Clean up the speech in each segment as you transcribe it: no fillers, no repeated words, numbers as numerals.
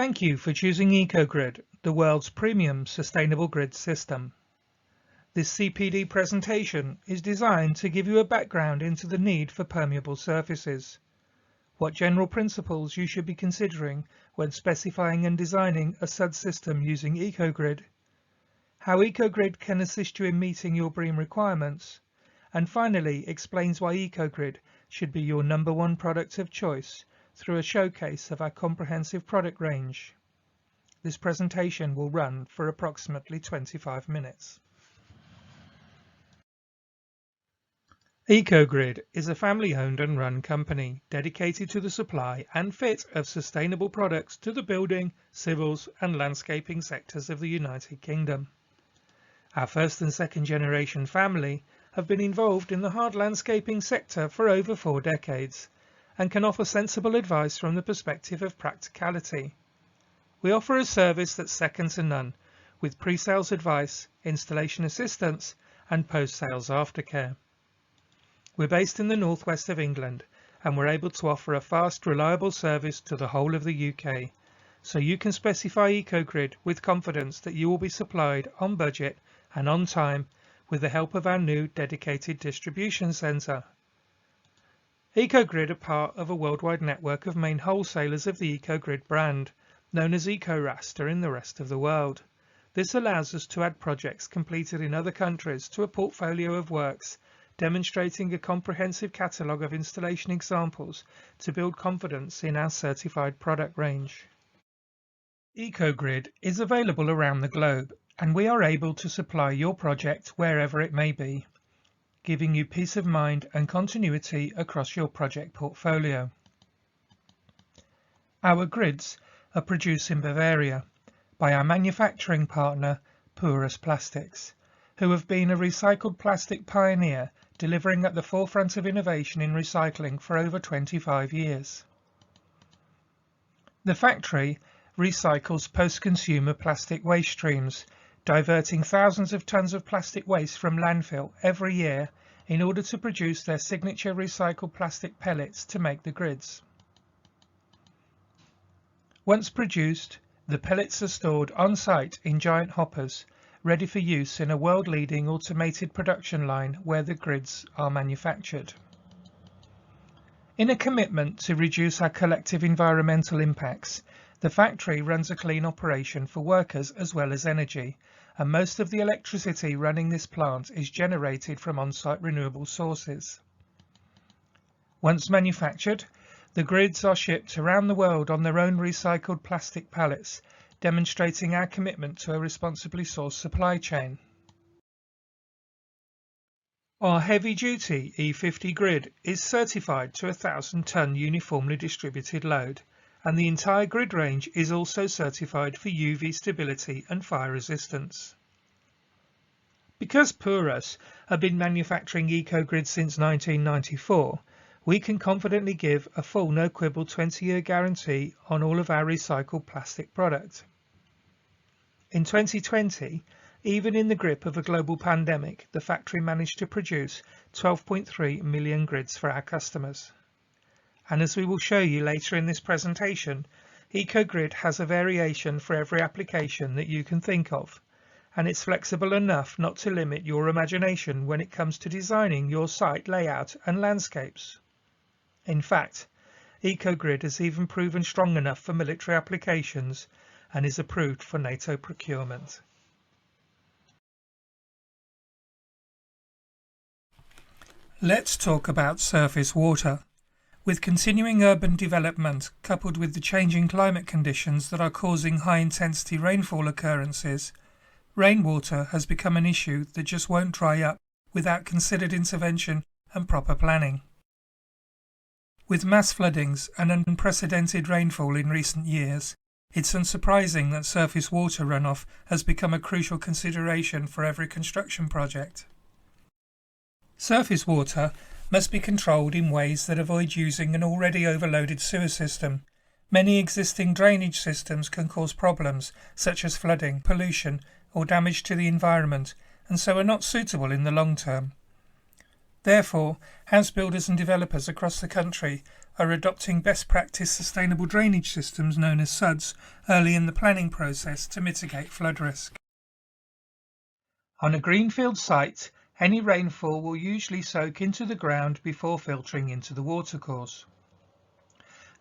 Thank you for choosing EcoGrid, the world's premium sustainable grid system. This CPD presentation is designed to give you a background into the need for permeable surfaces, what general principles you should be considering when specifying and designing a SUD system using EcoGrid, how EcoGrid can assist you in meeting your BREEAM requirements, and finally explains why EcoGrid should be your #1 product of choice through a showcase of our comprehensive product range. This presentation will run for approximately 25 minutes. EcoGrid is a family-owned and run company dedicated to the supply and fit of sustainable products to the building, civils and landscaping sectors of the United Kingdom. Our first and second generation family have been involved in the hard landscaping sector for over 4 decades and can offer sensible advice from the perspective of practicality. We offer a service that's second to none, with pre-sales advice, installation assistance and post-sales aftercare. We're based in the northwest of England and we're able to offer a fast, reliable service to the whole of the UK, so you can specify EcoGrid with confidence that you will be supplied on budget and on time with the help of our new dedicated distribution centre. EcoGrid are part of a worldwide network of main wholesalers of the EcoGrid brand, known as EcoRaster in the rest of the world. This allows us to add projects completed in other countries to a portfolio of works, demonstrating a comprehensive catalogue of installation examples to build confidence in our certified product range. EcoGrid is available around the globe, and we are able to supply your project wherever it may be, giving you peace of mind and continuity across your project portfolio. Our grids are produced in Bavaria by our manufacturing partner Purus Plastics, who have been a recycled plastic pioneer, delivering at the forefront of innovation in recycling for over 25 years. The factory recycles post-consumer plastic waste streams, diverting thousands of tons of plastic waste from landfill every year in order to produce their signature recycled plastic pellets to make the grids. Once produced, the pellets are stored on site in giant hoppers, ready for use in a world-leading automated production line where the grids are manufactured. In a commitment to reduce our collective environmental impacts, the factory runs a clean operation for workers as well as energy, and most of the electricity running this plant is generated from on-site renewable sources. Once manufactured, the grids are shipped around the world on their own recycled plastic pallets, demonstrating our commitment to a responsibly sourced supply chain. Our heavy-duty E50 grid is certified to a 1,000-ton uniformly distributed load, and the entire grid range is also certified for UV stability and fire resistance. Because Purus have been manufacturing EcoGrid since 1994, we can confidently give a full no-quibble 20-year guarantee on all of our recycled plastic product. In 2020, even in the grip of a global pandemic, the factory managed to produce 12.3 million grids for our customers. And as we will show you later in this presentation, EcoGrid has a variation for every application that you can think of, and it's flexible enough not to limit your imagination when it comes to designing your site layout and landscapes. In fact, EcoGrid has even proven strong enough for military applications and is approved for NATO procurement. Let's talk about surface water. With continuing urban development coupled with the changing climate conditions that are causing high-intensity rainfall occurrences, rainwater has become an issue that just won't dry up without considered intervention and proper planning. With mass floodings and unprecedented rainfall in recent years, it's unsurprising that surface water runoff has become a crucial consideration for every construction project. Surface water must be controlled in ways that avoid using an already overloaded sewer system. Many existing drainage systems can cause problems such as flooding, pollution or damage to the environment, and so are not suitable in the long term. Therefore, house builders and developers across the country are adopting best practice sustainable drainage systems known as SUDs early in the planning process to mitigate flood risk. On a greenfield site, any rainfall will usually soak into the ground before filtering into the watercourse.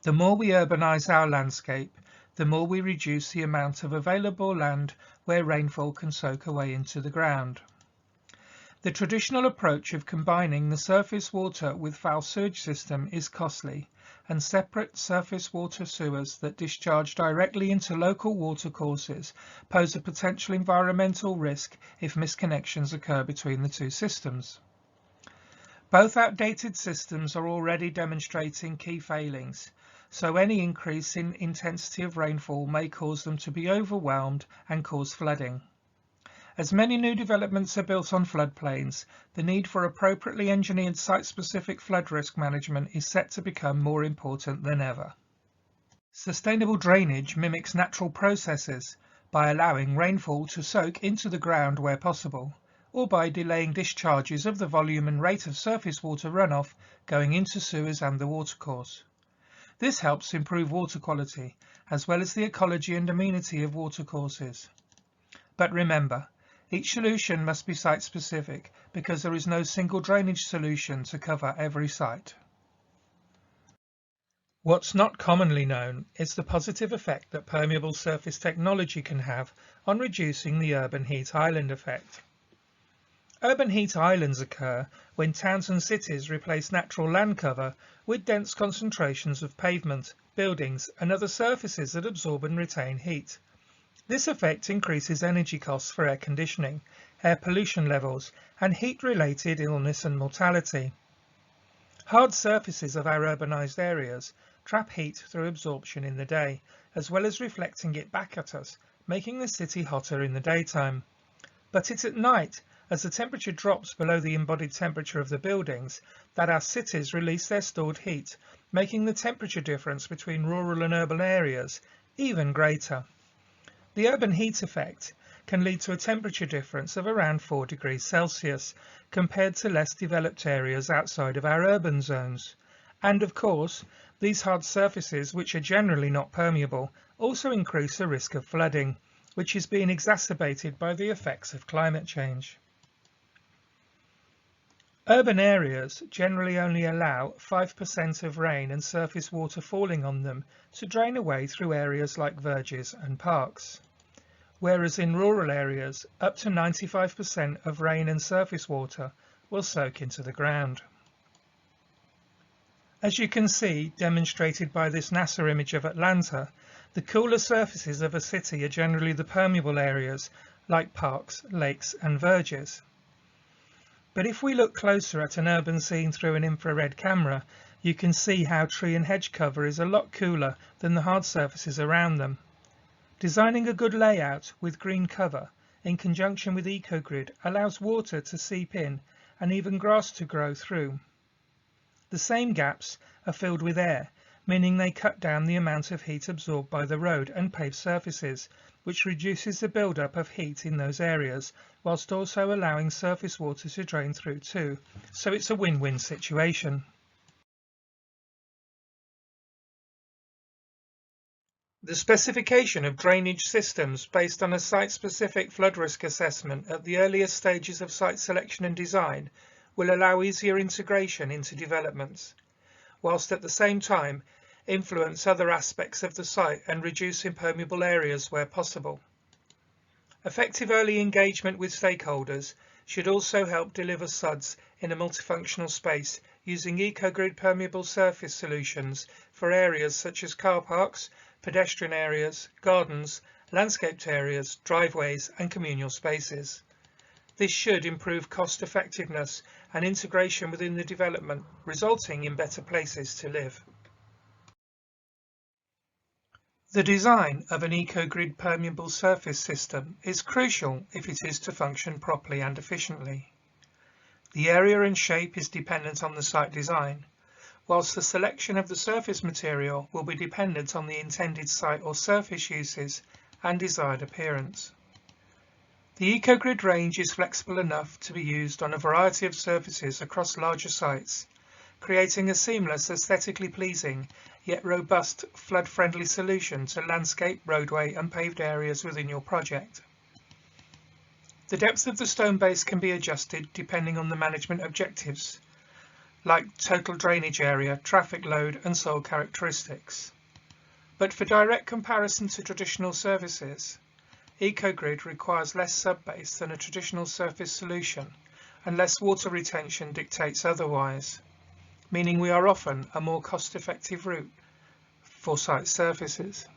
The more we urbanise our landscape, the more we reduce the amount of available land where rainfall can soak away into the ground. The traditional approach of combining the surface water with foul sewage system is costly, and separate surface water sewers that discharge directly into local watercourses pose a potential environmental risk if misconnections occur between the two systems. Both outdated systems are already demonstrating key failings, so any increase in intensity of rainfall may cause them to be overwhelmed and cause flooding. As many new developments are built on floodplains, the need for appropriately engineered site-specific flood risk management is set to become more important than ever. Sustainable drainage mimics natural processes by allowing rainfall to soak into the ground where possible, or by delaying discharges of the volume and rate of surface water runoff going into sewers and the watercourse. This helps improve water quality, as well as the ecology and amenity of watercourses. But remember, each solution must be site-specific because there is no single drainage solution to cover every site. What's not commonly known is the positive effect that permeable surface technology can have on reducing the urban heat island effect. Urban heat islands occur when towns and cities replace natural land cover with dense concentrations of pavement, buildings and other surfaces that absorb and retain heat. This effect increases energy costs for air conditioning, air pollution levels, and heat-related illness and mortality. Hard surfaces of our urbanised areas trap heat through absorption in the day, as well as reflecting it back at us, making the city hotter in the daytime. But it's at night, as the temperature drops below the embodied temperature of the buildings, that our cities release their stored heat, making the temperature difference between rural and urban areas even greater. The urban heat effect can lead to a temperature difference of around 4 degrees Celsius compared to less developed areas outside of our urban zones. And of course, these hard surfaces, which are generally not permeable, also increase the risk of flooding, which is being exacerbated by the effects of climate change. Urban areas generally only allow 5% of rain and surface water falling on them to drain away through areas like verges and parks, whereas in rural areas up to 95% of rain and surface water will soak into the ground. As you can see, demonstrated by this NASA image of Atlanta, the cooler surfaces of a city are generally the permeable areas like parks, lakes and verges. But if we look closer at an urban scene through an infrared camera, you can see how tree and hedge cover is a lot cooler than the hard surfaces around them. Designing a good layout with green cover in conjunction with EcoGrid allows water to seep in and even grass to grow through. The same gaps are filled with air, meaning they cut down the amount of heat absorbed by the road and paved surfaces, which reduces the build-up of heat in those areas, whilst also allowing surface water to drain through too. So it's a win-win situation. The specification of drainage systems based on a site-specific flood risk assessment at the earliest stages of site selection and design will allow easier integration into developments, whilst at the same time influence other aspects of the site and reduce impermeable areas where possible. Effective early engagement with stakeholders should also help deliver SUDs in a multifunctional space using EcoGrid permeable surface solutions for areas such as car parks, pedestrian areas, gardens, landscaped areas, driveways and communal spaces. This should improve cost effectiveness and integration within the development, resulting in better places to live. The design of an EcoGrid permeable surface system is crucial if it is to function properly and efficiently. The area and shape is dependent on the site design, whilst the selection of the surface material will be dependent on the intended site or surface uses and desired appearance. The EcoGrid range is flexible enough to be used on a variety of surfaces across larger sites, creating a seamless, aesthetically pleasing, yet robust, flood-friendly solution to landscape, roadway and paved areas within your project. The depth of the stone base can be adjusted depending on the management objectives, like total drainage area, traffic load and soil characteristics. But for direct comparison to traditional services, EcoGrid requires less subbase than a traditional surface solution, and less water retention dictates otherwise, meaning we are often a more cost-effective route for site surfaces.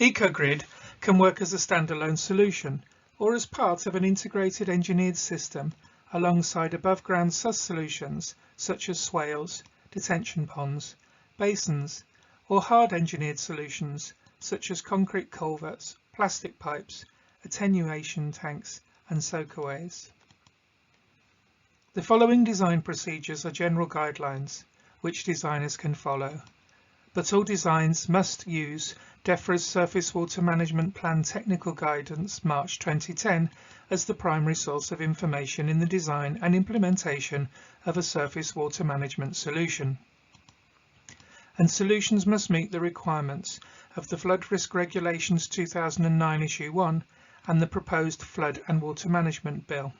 EcoGrid can work as a standalone solution or as part of an integrated engineered system alongside above-ground solutions such as swales, detention ponds, basins, or hard engineered solutions such as concrete culverts, plastic pipes, attenuation tanks and soakaways. The following design procedures are general guidelines which designers can follow, but all designs must use DEFRA's Surface Water Management Plan Technical Guidance March 2010 as the primary source of information in the design and implementation of a surface water management solution. And solutions must meet the requirements of the Flood Risk Regulations 2009 Issue 1 and the proposed Flood and Water Management Bill.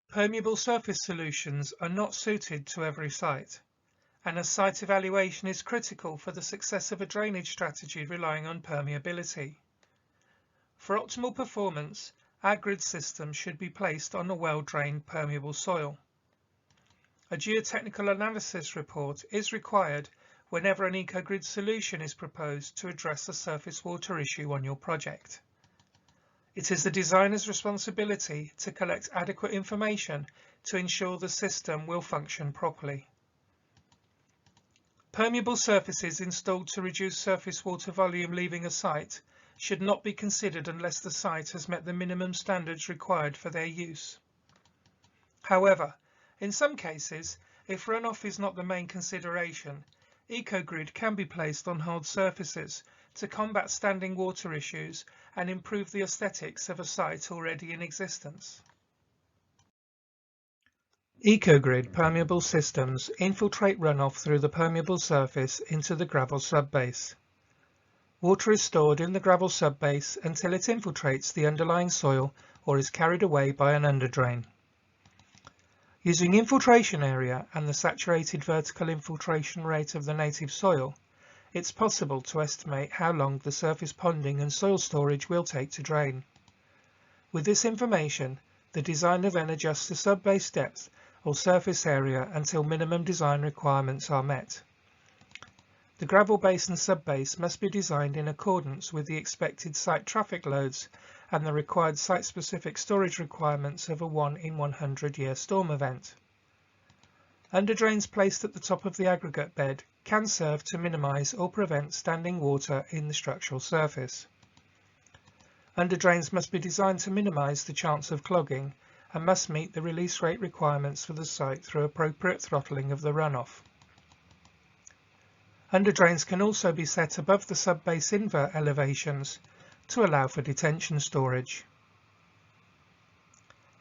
Permeable surface solutions are not suited to every site, and a site evaluation is critical for the success of a drainage strategy relying on permeability. For optimal performance, our grid system should be placed on a well-drained permeable soil. A geotechnical analysis report is required whenever an EcoGrid solution is proposed to address a surface water issue on your project. It is the designer's responsibility to collect adequate information to ensure the system will function properly. Permeable surfaces installed to reduce surface water volume leaving a site should not be considered unless the site has met the minimum standards required for their use. However, in some cases, if runoff is not the main consideration, EcoGrid can be placed on hard surfaces to combat standing water issues and improve the aesthetics of a site already in existence. EcoGrid permeable systems infiltrate runoff through the permeable surface into the gravel subbase. Water is stored in the gravel subbase until it infiltrates the underlying soil or is carried away by an underdrain. Using infiltration area and the saturated vertical infiltration rate of the native soil, it's possible to estimate how long the surface ponding and soil storage will take to drain. With this information, the designer then adjusts the subbase depth or surface area until minimum design requirements are met. The gravel basin subbase must be designed in accordance with the expected site traffic loads and the required site-specific storage requirements of a 1 in 100 year storm event. Underdrains placed at the top of the aggregate bed can serve to minimise or prevent standing water in the structural surface. Underdrains must be designed to minimise the chance of clogging and must meet the release rate requirements for the site through appropriate throttling of the runoff. Underdrains can also be set above the subbase invert elevations to allow for detention storage.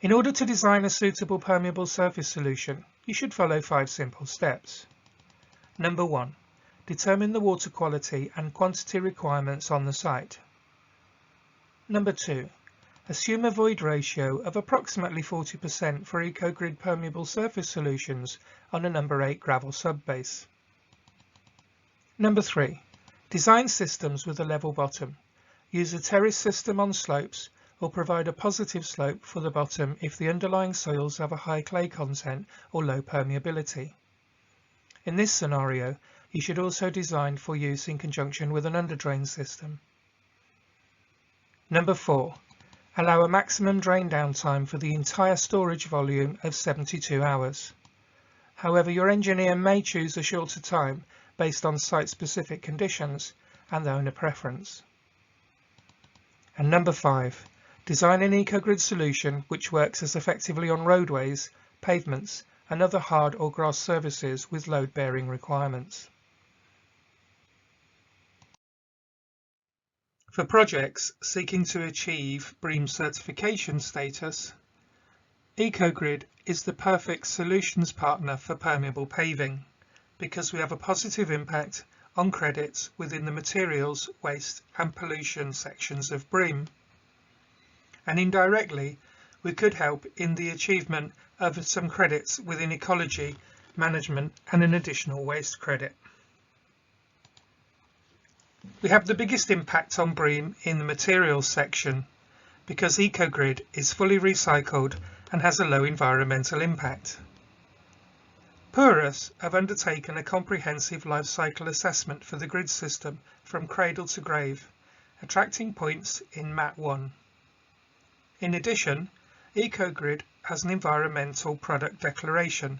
In order to design a suitable permeable surface solution, you should follow 5 simple steps. Number 1. Determine the water quality and quantity requirements on the site. Number 2. Assume a void ratio of approximately 40% for EcoGrid permeable surface solutions on a number 8 gravel subbase. Number 3. Design systems with a level bottom. Use a terrace system on slopes or provide a positive slope for the bottom if the underlying soils have a high clay content or low permeability. In this scenario, you should also design for use in conjunction with an underdrain system. Number 4. Allow a maximum drain down time for the entire storage volume of 72 hours. However, your engineer may choose a shorter time based on site-specific conditions and owner preference. And number 5. Design an EcoGrid solution which works as effectively on roadways, pavements and other hard or grass surfaces with load-bearing requirements. For projects seeking to achieve BREEAM certification status, EcoGrid is the perfect solutions partner for permeable paving because we have a positive impact on credits within the materials, waste and pollution sections of BREEAM. And indirectly, we could help in the achievement of some credits within ecology, management and an additional waste credit. We have the biggest impact on BREEAM in the materials section because EcoGrid is fully recycled and has a low environmental impact. Purus have undertaken a comprehensive life cycle assessment for the grid system from cradle to grave, attracting points in MAT 1. In addition, EcoGrid has an environmental product declaration,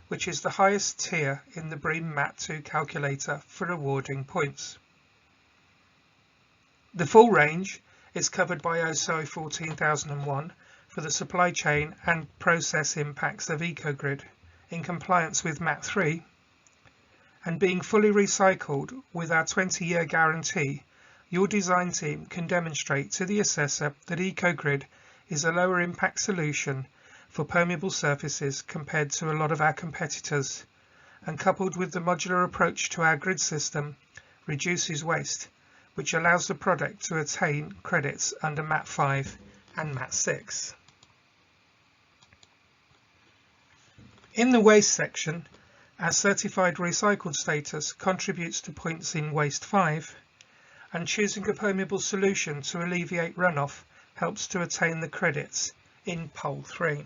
which is the highest tier in the BREEAM MAT 2 calculator for awarding points. The full range is covered by ISO 14001 for the supply chain and process impacts of EcoGrid in compliance with MAT 3, and being fully recycled with our 20-year guarantee, your design team can demonstrate to the assessor that EcoGrid is a lower impact solution for permeable surfaces compared to a lot of our competitors, and coupled with the modular approach to our grid system, reduces waste, which allows the product to attain credits under MAT 5 and MAT 6. In the waste section, our certified recycled status contributes to points in waste 5, and choosing a permeable solution to alleviate runoff helps to attain the credits in pole 3.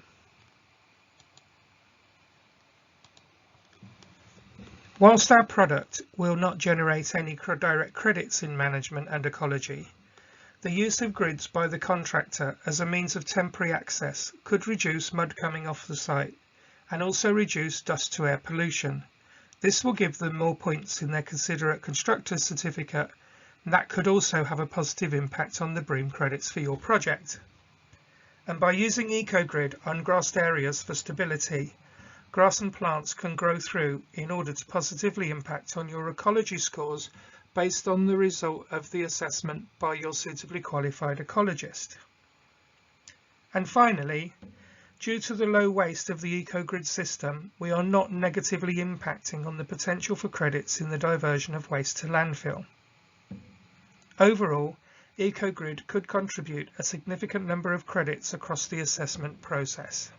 Whilst our product will not generate any direct credits in management and ecology, the use of grids by the contractor as a means of temporary access could reduce mud coming off the site and also reduce dust to air pollution. This will give them more points in their considerate constructor's certificate, and that could also have a positive impact on the BREEAM credits for your project. And by using EcoGrid on grassed areas for stability, grass and plants can grow through in order to positively impact on your ecology scores based on the result of the assessment by your suitably qualified ecologist. And finally, due to the low waste of the EcoGrid system, we are not negatively impacting on the potential for credits in the diversion of waste to landfill. Overall, EcoGrid could contribute a significant number of credits across the assessment process.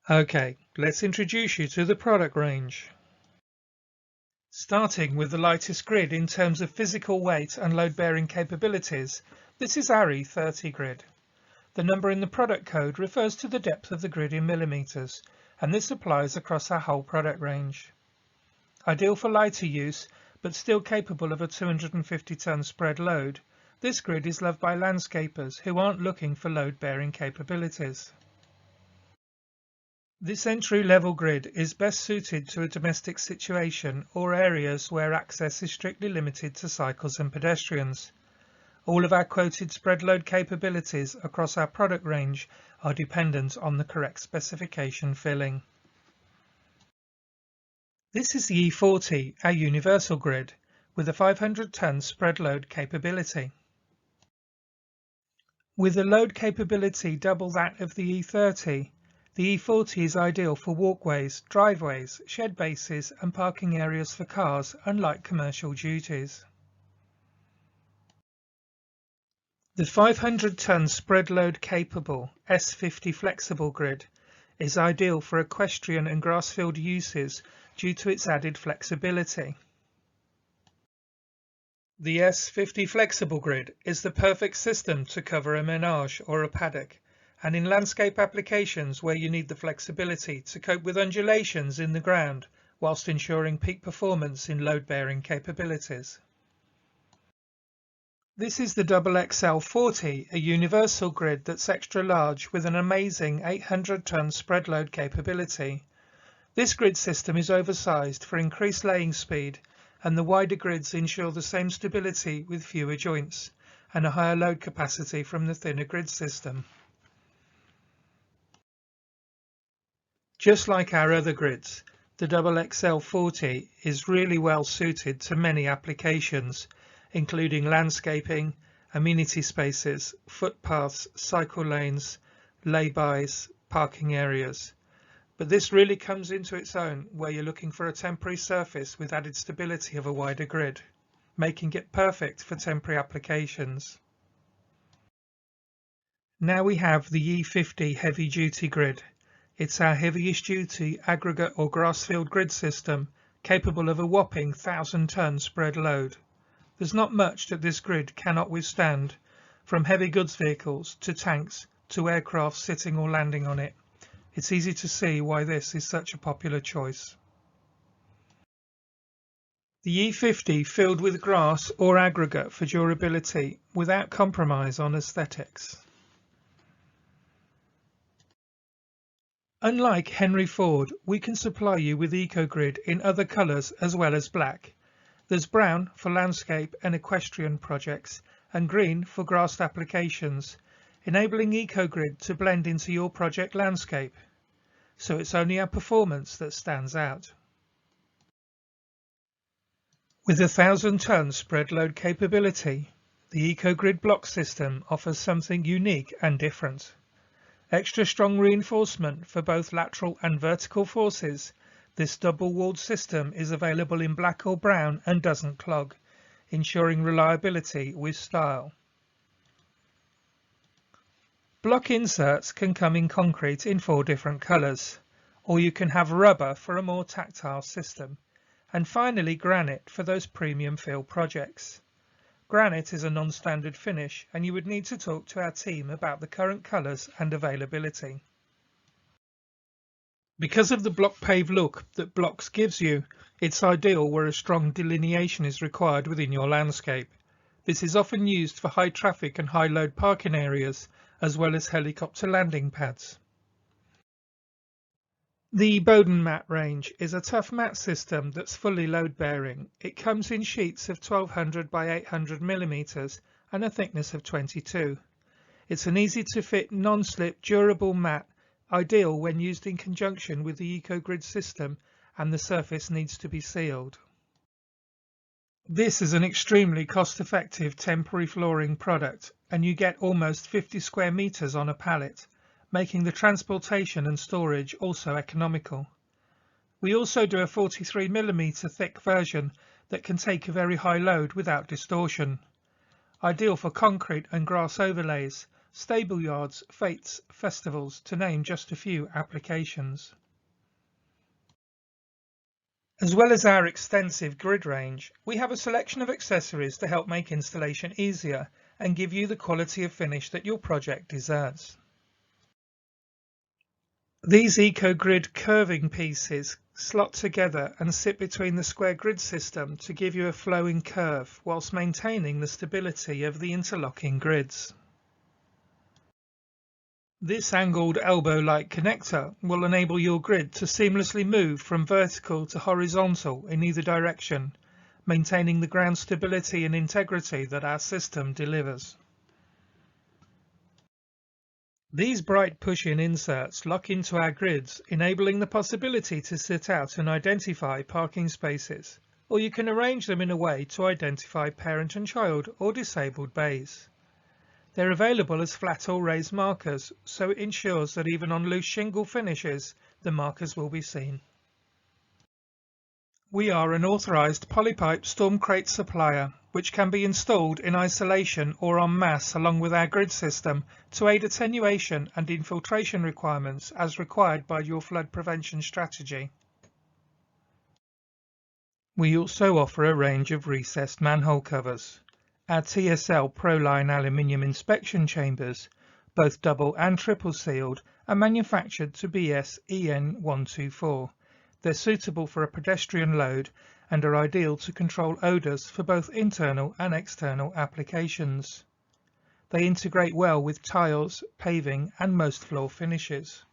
Okay, let's introduce you to the product range. Starting with the lightest grid in terms of physical weight and load-bearing capabilities, this is our E30 grid. The number in the product code refers to the depth of the grid in millimetres, and this applies across our whole product range. Ideal for lighter use, but still capable of a 250-ton spread load, this grid is loved by landscapers who aren't looking for load-bearing capabilities. This entry-level grid is best suited to a domestic situation or areas where access is strictly limited to cycles and pedestrians. All of our quoted spread load capabilities across our product range are dependent on the correct specification filling. This is the E40, our universal grid, with a 500-ton spread load capability. With a load capability double that of the E30, the E40 is ideal for walkways, driveways, shed bases and parking areas for cars and light commercial duties. The 500-ton spread load capable S50 flexible grid is ideal for equestrian and grass-field uses due to its added flexibility. The S50 flexible grid is the perfect system to cover a menage or a paddock, and in landscape applications where you need the flexibility to cope with undulations in the ground whilst ensuring peak performance in load-bearing capabilities. This is the XXL 40, a universal grid that's extra large with an amazing 800-ton spread load capability. This grid system is oversized for increased laying speed, and the wider grids ensure the same stability with fewer joints and a higher load capacity from the thinner grid system. Just like our other grids, the XXL 40 is really well suited to many applications, including landscaping, amenity spaces, footpaths, cycle lanes, lay-bys, parking areas. But this really comes into its own where you're looking for a temporary surface with added stability of a wider grid, making it perfect for temporary applications. Now we have the E50 heavy duty grid. It's our heaviest duty aggregate or grass-field grid system, capable of a whopping 1,000-ton spread load. There's not much that this grid cannot withstand, from heavy goods vehicles to tanks to aircraft sitting or landing on it. It's easy to see why this is such a popular choice. The E50 filled with grass or aggregate for durability without compromise on aesthetics. Unlike Henry Ford, we can supply you with EcoGrid in other colours as well as black. There's brown for landscape and equestrian projects and green for grassed applications, enabling EcoGrid to blend into your project landscape. So it's only our performance that stands out. With a 1,000-ton spread load capability, the EcoGrid block system offers something unique and different. Extra strong reinforcement for both lateral and vertical forces, this double-walled system is available in black or brown and doesn't clog, ensuring reliability with style. Block inserts can come in concrete in 4 different colours, or you can have rubber for a more tactile system, and finally granite for those premium fill projects. Granite is a non-standard finish and you would need to talk to our team about the current colours and availability. Because of the block pave look that blocks gives you, it's ideal where a strong delineation is required within your landscape. This is often used for high traffic and high load parking areas, as well as helicopter landing pads. The Bowden mat range is a tough mat system that's fully load bearing. It comes in sheets of 1200 by 800 mm and a thickness of 22. It's an easy to fit non-slip durable mat, ideal when used in conjunction with the EcoGrid system and the surface needs to be sealed. This is an extremely cost-effective temporary flooring product and you get almost 50 square meters on a pallet, making the transportation and storage also economical. We also do a 43 mm thick version that can take a very high load without distortion. Ideal for concrete and grass overlays, stable yards, fetes, festivals, to name just a few applications. As well as our extensive grid range, we have a selection of accessories to help make installation easier and give you the quality of finish that your project deserves. These EcoGrid curving pieces slot together and sit between the square grid system to give you a flowing curve whilst maintaining the stability of the interlocking grids. This angled elbow-like connector will enable your grid to seamlessly move from vertical to horizontal in either direction, maintaining the ground stability and integrity that our system delivers. These bright push-in inserts lock into our grids, enabling the possibility to sit out and identify parking spaces, or you can arrange them in a way to identify parent and child or disabled bays. They're available as flat or raised markers, so it ensures that even on loose shingle finishes, the markers will be seen. We are an authorised polypipe storm crate supplier, which can be installed in isolation or en masse along with our grid system to aid attenuation and infiltration requirements as required by your flood prevention strategy. We also offer a range of recessed manhole covers. Our TSL Proline aluminium inspection chambers, both double and triple sealed, are manufactured to BS EN 124. They're suitable for a pedestrian load and are ideal to control odours for both internal and external applications. They integrate well with tiles, paving and most floor finishes.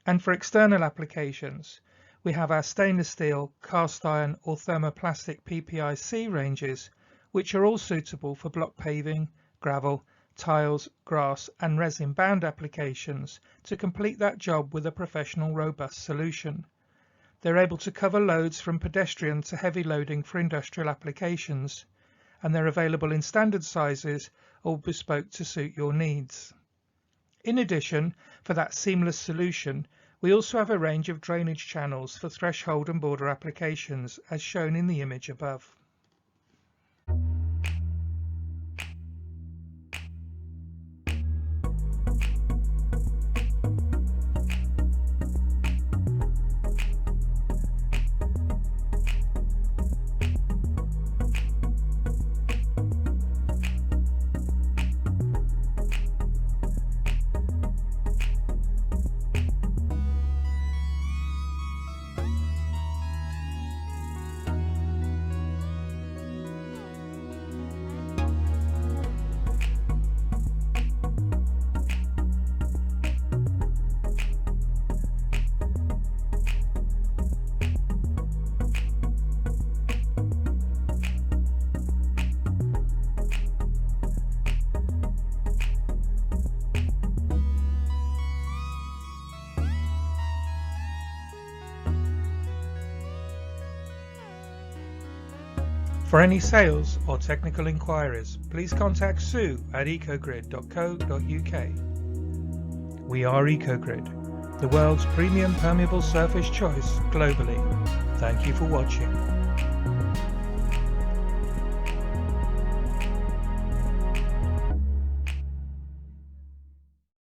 And for external applications, we have our stainless steel, cast iron or thermoplastic PPIC ranges, which are all suitable for block paving, gravel, tiles, grass and resin bound applications to complete that job with a professional robust solution. They're able to cover loads from pedestrian to heavy loading for industrial applications, and they're available in standard sizes or bespoke to suit your needs. In addition, for that seamless solution, we also have a range of drainage channels for threshold and border applications, as shown in the image above. For any sales or technical inquiries, please contact Sue at ecogrid.co.uk. We are EcoGrid, the world's premium permeable surface choice globally. Thank you for watching.